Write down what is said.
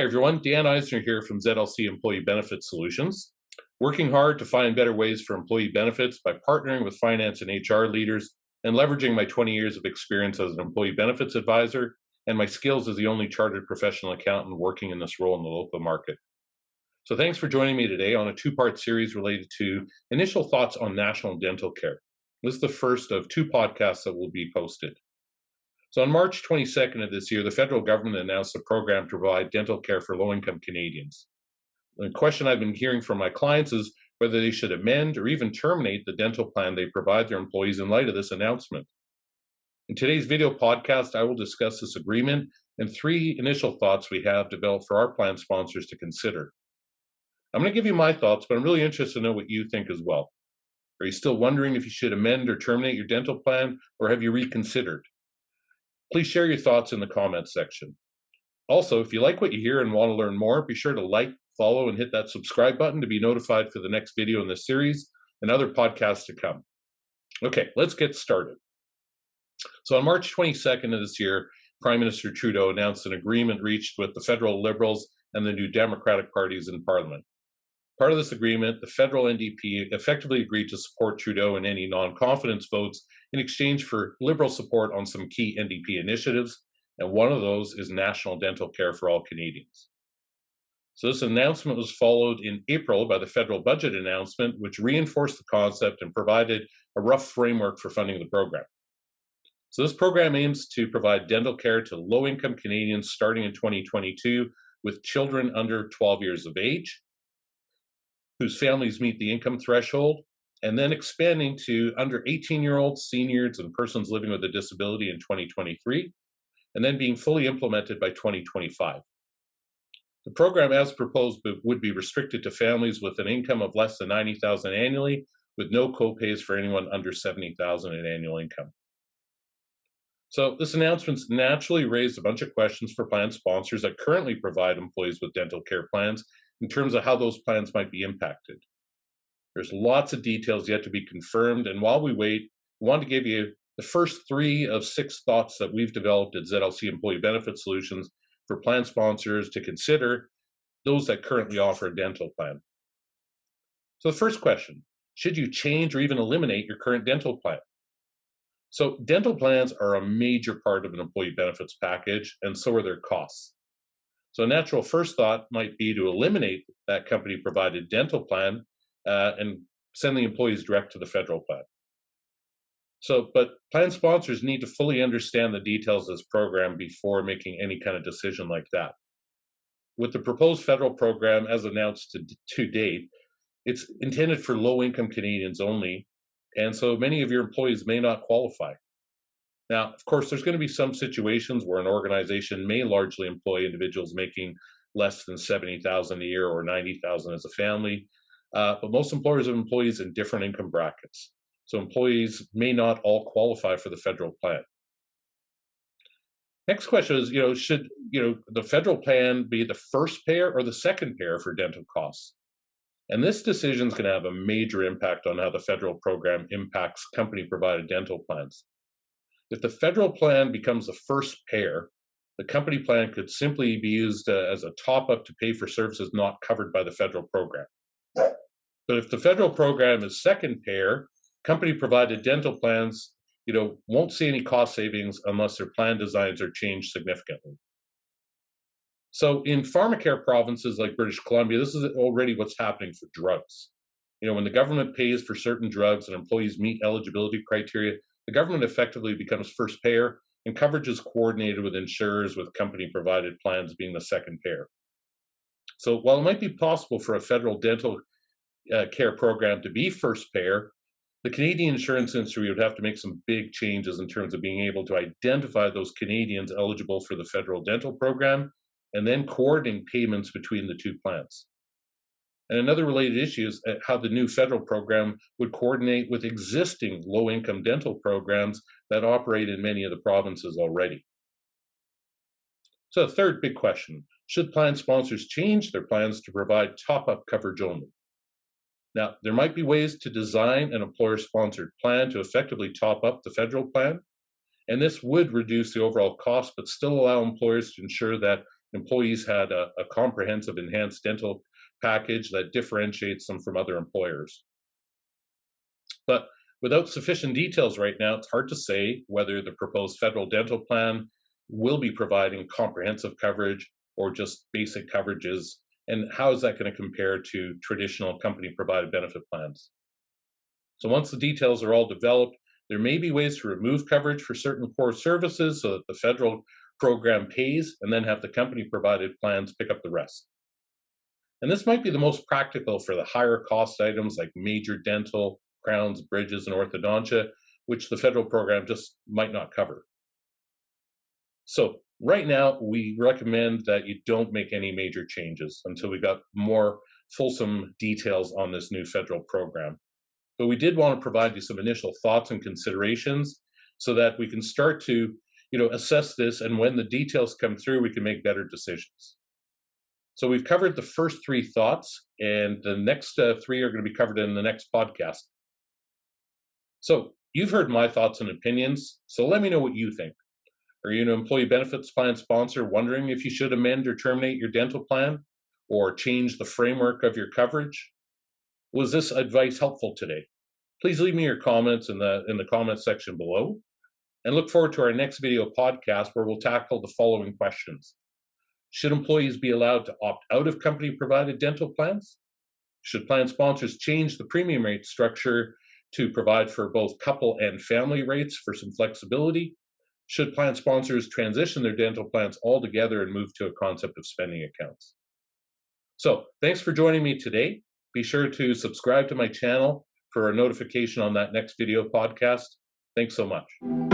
everyone, Dan Eisner here from ZLC Employee Benefit Solutions, working hard to find better ways for employee benefits by partnering with finance and HR leaders and leveraging my 20 years of experience as an employee benefits advisor and my skills as the only chartered professional accountant working in this role in the local market. So thanks for joining me today on a two-part series related to initial thoughts on national dental care. This is the first of two podcasts that will be posted. So on March 22nd of this year, the federal government announced a program to provide dental care for low-income Canadians. The question I've been hearing from my clients is whether they should amend or even terminate the dental plan they provide their employees in light of this announcement. In today's video podcast, I will discuss this agreement and three initial thoughts we have developed for our plan sponsors to consider. I'm going to give you my thoughts, but I'm really interested to know what you think as well. Are you still wondering if you should amend or terminate your dental plan, or have you reconsidered? Please share your thoughts in the comments section. Also, if you like what you hear and want to learn more, be sure to like, follow, and hit that subscribe button to be notified for the next video in this series and other podcasts to come. Okay, let's get started. So on March 22nd of this year, Prime Minister Trudeau announced an agreement reached with the federal Liberals and the New Democratic parties in Parliament. Part of this agreement, the federal NDP effectively agreed to support Trudeau in any non-confidence votes in exchange for Liberal support on some key NDP initiatives, and one of those is national dental care for all Canadians. So this announcement was followed in April by the federal budget announcement, which reinforced the concept and provided a rough framework for funding the program. So this program aims to provide dental care to low-income Canadians starting in 2022 with children under 12 years of age, whose families meet the income threshold, and then expanding to under 18-year-olds, seniors, and persons living with a disability in 2023, and then being fully implemented by 2025. The program, as proposed, would be restricted to families with an income of less than $90,000 annually, with no co-pays for anyone under $70,000 in annual income. So this announcement naturally raised a bunch of questions for plan sponsors that currently provide employees with dental care plans in terms of how those plans might be impacted. There's lots of details yet to be confirmed, and while we wait, we want to give you the first 3 of 6 thoughts that we've developed at ZLC Employee Benefit Solutions for plan sponsors to consider, those that currently offer a dental plan. So the first question, should you change or even eliminate your current dental plan? So dental plans are a major part of an employee benefits package, and so are their costs. So a natural first thought might be to eliminate that company-provided dental plan and send the employees direct to the federal plan. But plan sponsors need to fully understand the details of this program before making any kind of decision like that. With the proposed federal program, as announced to date, it's intended for low-income Canadians only, and so many of your employees may not qualify. Now, of course, there's going to be some situations where an organization may largely employ individuals making less than $70,000 a year or $90,000 as a family, but most employers have employees in different income brackets. So employees may not all qualify for the federal plan. Next question is, should the federal plan be the first payer or the second payer for dental costs? And this decision is going to have a major impact on how the federal program impacts company-provided dental plans. If the federal plan becomes the first payer, the company plan could simply be used as a top-up to pay for services not covered by the federal program. But if the federal program is second payer, company-provided dental plans, won't see any cost savings unless their plan designs are changed significantly. So in pharmacare provinces like British Columbia, this is already what's happening for drugs. When the government pays for certain drugs and employees meet eligibility criteria, the government effectively becomes first payer, and coverage is coordinated with insurers, with company-provided plans being the second payer. So while it might be possible for a federal dental care program to be first payer, the Canadian insurance industry would have to make some big changes in terms of being able to identify those Canadians eligible for the federal dental program and then coordinate payments between the two plans. And another related issue is how the new federal program would coordinate with existing low-income dental programs that operate in many of the provinces already. So the third big question, should plan sponsors change their plans to provide top-up coverage only? Now, there might be ways to design an employer-sponsored plan to effectively top up the federal plan, and this would reduce the overall cost, but still allow employers to ensure that employees had a comprehensive enhanced dental package that differentiates them from other employers. But without sufficient details right now, it's hard to say whether the proposed federal dental plan will be providing comprehensive coverage or just basic coverages, and how is that going to compare to traditional company provided benefit plans. So once the details are all developed, there may be ways to remove coverage for certain core services so that the federal program pays, and then have the company provided plans pick up the rest. And this might be the most practical for the higher cost items like major dental, crowns, bridges, and orthodontia, which the federal program just might not cover. So right now, we recommend that you don't make any major changes until we got more fulsome details on this new federal program. But we did want to provide you some initial thoughts and considerations so that we can start to, assess this, and when the details come through, we can make better decisions. So we've covered the first three thoughts, and the next three are going to be covered in the next podcast. So you've heard my thoughts and opinions, so let me know what you think. Are you an employee benefits plan sponsor wondering if you should amend or terminate your dental plan or change the framework of your coverage? Was this advice helpful today? Please leave me your comments in the comments section below, and look forward to our next video podcast where we'll tackle the following questions. Should employees be allowed to opt out of company-provided dental plans? Should plan sponsors change the premium rate structure to provide for both couple and family rates for some flexibility? Should plan sponsors transition their dental plans altogether and move to a concept of spending accounts? So thanks for joining me today. Be sure to subscribe to my channel for a notification on that next video podcast. Thanks so much.